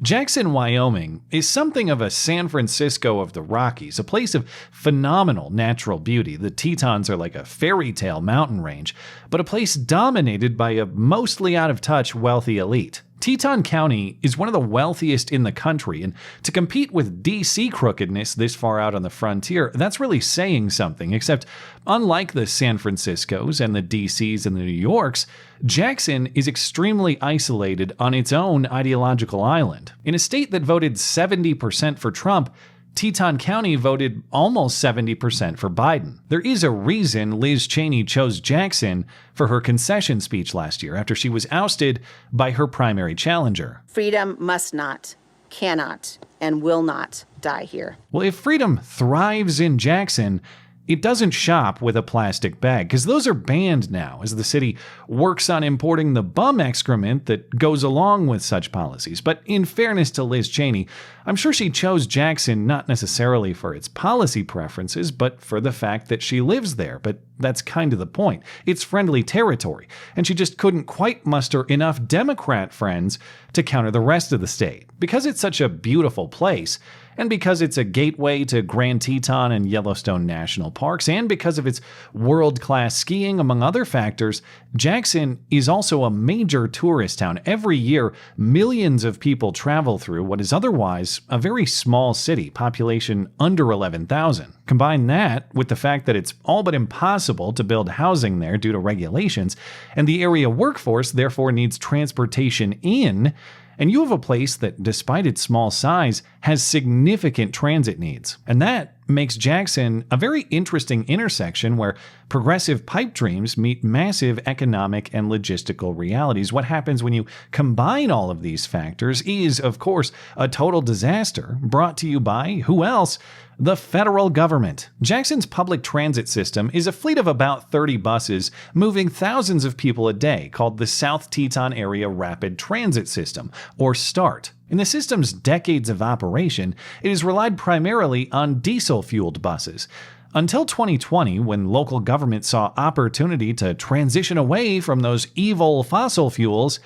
Jackson, Wyoming is something of a San Francisco of the Rockies, a place of phenomenal natural beauty. The Tetons are like a fairy tale mountain range, but a place dominated by a mostly out-of-touch wealthy elite. Teton County is one of the wealthiest in the country, and to compete with DC crookedness this far out on the frontier, that's really saying something, except unlike the San Franciscos and the DCs and the New Yorks, Jackson is extremely isolated on its own ideological island. In a state that voted 70% for Trump, Teton County voted almost 70% for Biden. There is a reason Liz Cheney chose Jackson for her concession speech last year after she was ousted by her primary challenger. Freedom must not, cannot, and will not die here. Well, if freedom thrives in Jackson, it doesn't shop with a plastic bag, because those are banned now as the city works on importing the bum excrement that goes along with such policies. But in fairness to Liz Cheney, I'm sure she chose Jackson not necessarily for its policy preferences, but for the fact that she lives there. But that's kind of the point. It's friendly territory, and she just couldn't quite muster enough Democrat friends to counter the rest of the state. Because it's such a beautiful place, and because it's a gateway to Grand Teton and Yellowstone National Parks, and because of its world-class skiing, among other factors, Jackson is also a major tourist town. Every year, millions of people travel through what is otherwise a very small city, population under 11,000. Combine that with the fact that it's all but impossible to build housing there due to regulations, and the area workforce therefore needs transportation in, and you have a place that, despite its small size, has significant transit needs. And that makes Jackson a very interesting intersection where progressive pipe dreams meet massive economic and logistical realities. What happens when you combine all of these factors is, of course, a total disaster brought to you by who else? The federal government. Jackson's public transit system is a fleet of about 30 buses moving thousands of people a day called the South Teton Area Rapid Transit System, or START. In the system's decades of operation, it has relied primarily on diesel-fueled buses. Until 2020, when local government saw opportunity to transition away from those evil fossil fuels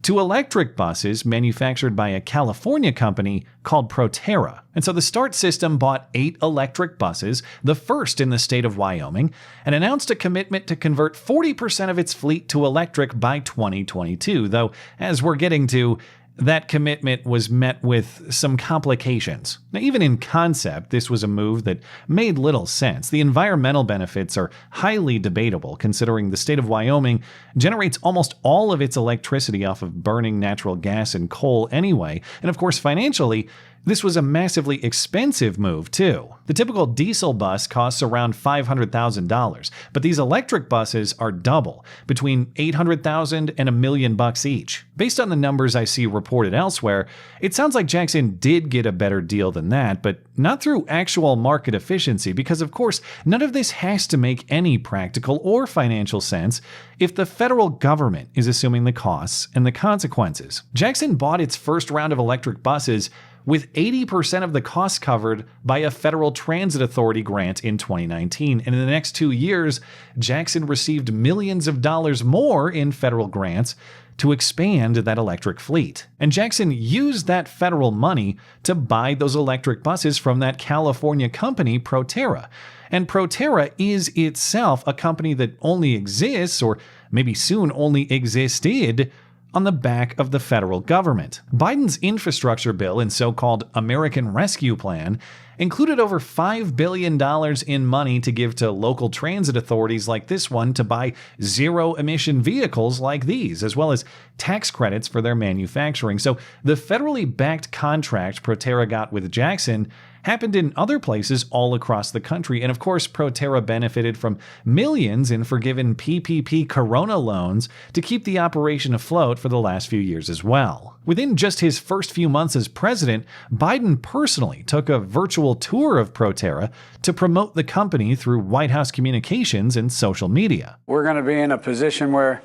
to electric buses manufactured by a California company called Proterra. And so the START system bought 8 electric buses, the first in the state of Wyoming, and announced a commitment to convert 40% of its fleet to electric by 2022, though, as we're getting to, that commitment was met with some complications. Now, even in concept, this was a move that made little sense. The environmental benefits are highly debatable, considering the state of Wyoming generates almost all of its electricity off of burning natural gas and coal anyway, and of course, financially, this was a massively expensive move, too. The typical diesel bus costs around $500,000, but these electric buses are double, between $800,000 and $1 million each. Based on the numbers I see reported elsewhere, it sounds like Jackson did get a better deal than that, but not through actual market efficiency, because of course, none of this has to make any practical or financial sense if the federal government is assuming the costs and the consequences. Jackson bought its first round of electric buses with 80% of the costs covered by a federal transit authority grant in 2019. And in the next 2 years, Jackson received millions of dollars more in federal grants to expand that electric fleet. And Jackson used that federal money to buy those electric buses from that California company, Proterra. And Proterra is itself a company that only exists, or maybe soon only existed, on the back of the federal government. Biden's infrastructure bill and so-called American Rescue Plan included over $5 billion in money to give to local transit authorities like this one to buy zero-emission vehicles like these, as well as tax credits for their manufacturing. So the federally backed contract Proterra got with Jackson happened in other places all across the country. And of course, Proterra benefited from millions in forgiven PPP Corona loans to keep the operation afloat for the last few years as well. Within just his first few months as president, Biden personally took a virtual tour of Proterra to promote the company through White House communications and social media. We're going to be in a position where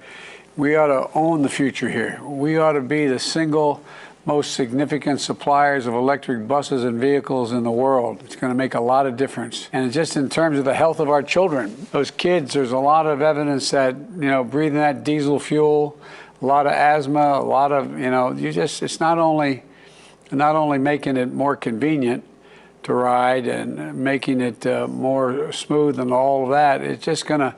we ought to own the future here. We ought to be the single most significant suppliers of electric buses and vehicles in the world. It's going to make a lot of difference. And just in terms of the health of our children, those kids, there's a lot of evidence that, breathing that diesel fuel, a lot of asthma, a lot of, it's not only and not only making it more convenient to ride and making it more smooth and all of that, it's going to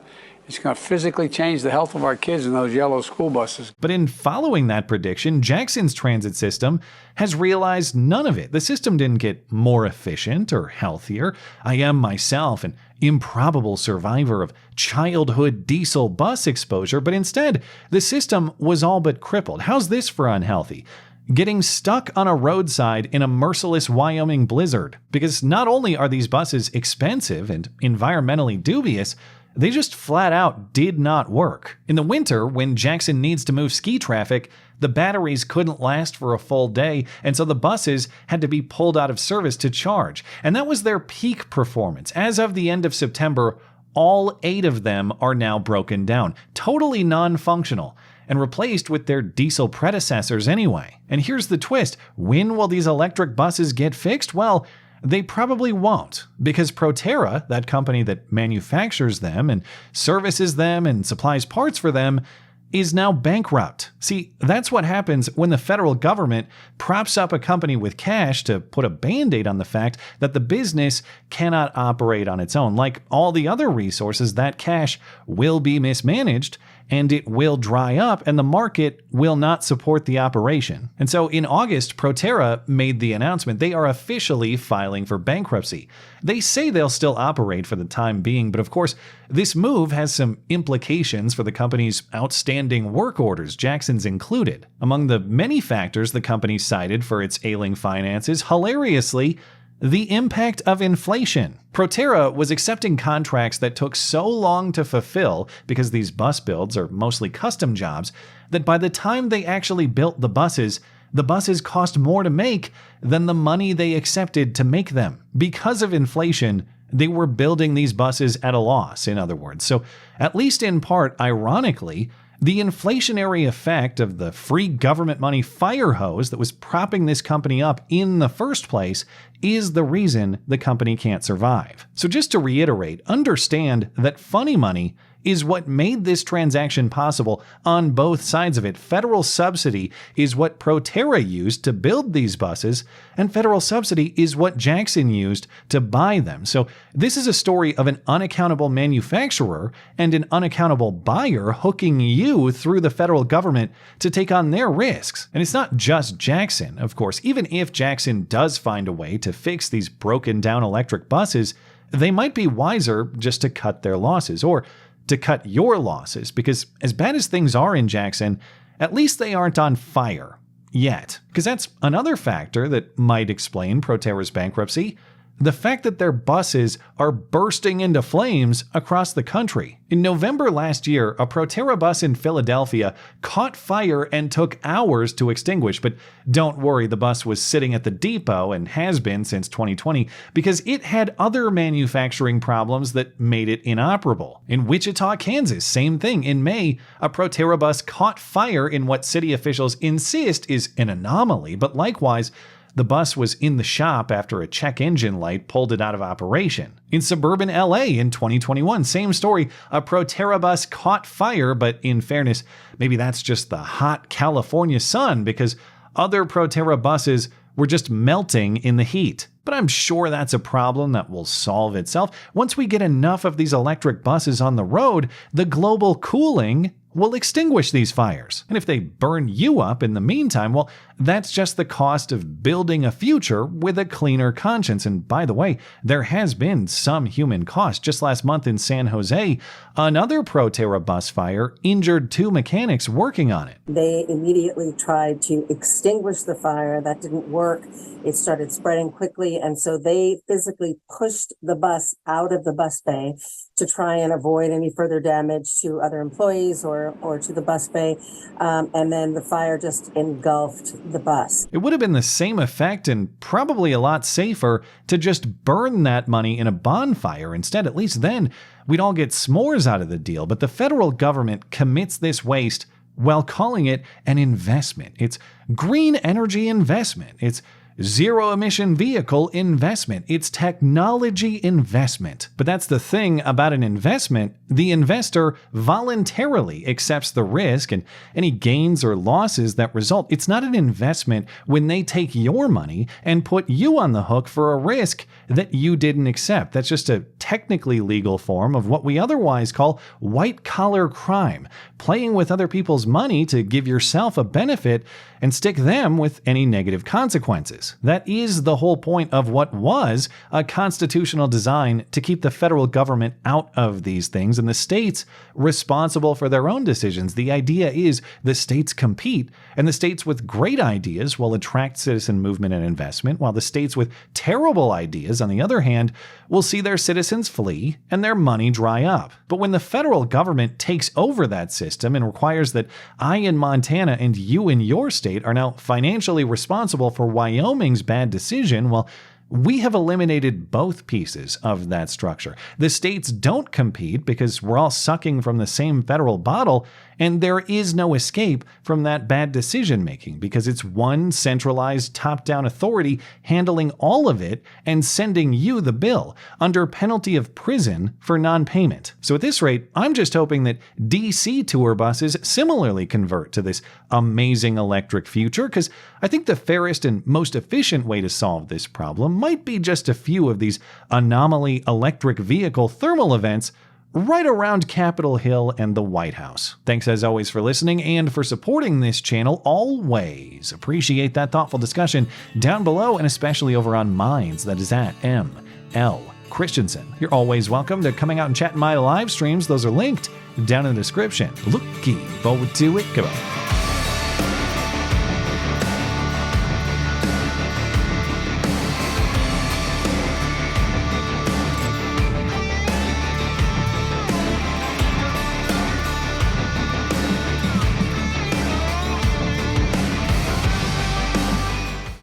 physically change the health of our kids in those yellow school buses. But in following that prediction, Jackson's transit system has realized none of it. The system didn't get more efficient or healthier. I am myself an improbable survivor of childhood diesel bus exposure, but instead, the system was all but crippled. How's this for unhealthy? Getting stuck on a roadside in a merciless Wyoming blizzard. Because not only are these buses expensive and environmentally dubious, they just flat out did not work. In the winter, when Jackson needs to move ski traffic, the batteries couldn't last for a full day, and so the buses had to be pulled out of service to charge. And that was their peak performance. As of the end of September, all 8 of them are now broken down, totally non-functional, and replaced with their diesel predecessors anyway. And here's the twist. When will these electric buses get fixed? Well, they probably won't, because Proterra, that company that manufactures them and services them and supplies parts for them, is now bankrupt. See, that's what happens when the federal government props up a company with cash to put a band-aid on the fact that the business cannot operate on its own. Like all the other resources, that cash will be mismanaged and it will dry up and the market will not support the operation. And so in August, Proterra made the announcement they are officially filing for bankruptcy. They say they'll still operate for the time being, but of course, this move has some implications for the company's outstanding work orders, Jackson's included. Among the many factors the company cited for its ailing finances, hilariously, the impact of inflation. Proterra was accepting contracts that took so long to fulfill, because these bus builds are mostly custom jobs, that by the time they actually built the buses cost more to make than the money they accepted to make them. Because of inflation, they were building these buses at a loss, in other words. So, at least in part, ironically, the inflationary effect of the free government money fire hose that was propping this company up in the first place is the reason the company can't survive. So just to reiterate, understand that funny money is what made this transaction possible on both sides of it. Federal subsidy is what Proterra used to build these buses, and federal subsidy is what Jackson used to buy them. So this is a story of an unaccountable manufacturer and an unaccountable buyer hooking you through the federal government to take on their risks. And it's not just Jackson, of course. Even if Jackson does find a way to fix these broken down electric buses, they might be wiser just to cut their losses, or to cut your losses, because as bad as things are in Jackson, at least they aren't on fire yet. Because that's another factor that might explain Proterra's bankruptcy. The fact that their buses are bursting into flames across the country. In November last year, a Proterra bus in Philadelphia caught fire and took hours to extinguish. But don't worry, the bus was sitting at the depot and has been since 2020 because it had other manufacturing problems that made it inoperable. In Wichita, Kansas, same thing. In May, a Proterra bus caught fire in what city officials insist is an anomaly, but likewise, the bus was in the shop after a check engine light pulled it out of operation. In suburban LA in 2021, same story, a Proterra bus caught fire, but in fairness, maybe that's just the hot California sun because other Proterra buses were just melting in the heat. But I'm sure that's a problem that will solve itself. Once we get enough of these electric buses on the road, the global cooling will extinguish these fires. And if they burn you up in the meantime, well, that's just the cost of building a future with a cleaner conscience. And by the way, there has been some human cost. Just last month in San Jose, another Proterra bus fire injured 2 mechanics working on it. They immediately tried to extinguish the fire. That didn't work. It started spreading quickly, and so they physically pushed the bus out of the bus bay to try and avoid any further damage to other employees or to the bus bay, and then the fire just engulfed the bus. It would have been the same effect and probably a lot safer to just burn that money in a bonfire instead. At least then we'd all get s'mores out of the deal. But the federal government commits this waste while calling it an investment. It's green energy investment. It's zero-emission vehicle investment. It's technology investment. But that's the thing about an investment. The investor voluntarily accepts the risk and any gains or losses that result. It's not an investment when they take your money and put you on the hook for a risk that you didn't accept. That's just a technically legal form of what we otherwise call white-collar crime, playing with other people's money to give yourself a benefit and stick them with any negative consequences. That is the whole point of what was a constitutional design to keep the federal government out of these things and the states responsible for their own decisions. The idea is the states compete, and the states with great ideas will attract citizen movement and investment, while the states with terrible ideas, on the other hand, will see their citizens flee and their money dry up. But when the federal government takes over that system and requires that I in Montana and you in your state are now financially responsible for Wyoming's bad decision, well, we have eliminated both pieces of that structure. The states don't compete because we're all sucking from the same federal bottle, and there is no escape from that bad decision making because it's one centralized top-down authority handling all of it and sending you the bill under penalty of prison for non-payment. So at this rate, I'm just hoping that DC tour buses similarly convert to this amazing electric future, because I think the fairest and most efficient way to solve this problem might be just a few of these anomaly electric vehicle thermal events right around Capitol Hill and the White House. Thanks as always for listening and for supporting this channel. Always appreciate that thoughtful discussion down below, and especially over on Minds. That is at ML Christensen. You're always welcome to coming out and chat in my live streams. Those are linked down in the description. Looking forward to it. Goodbye.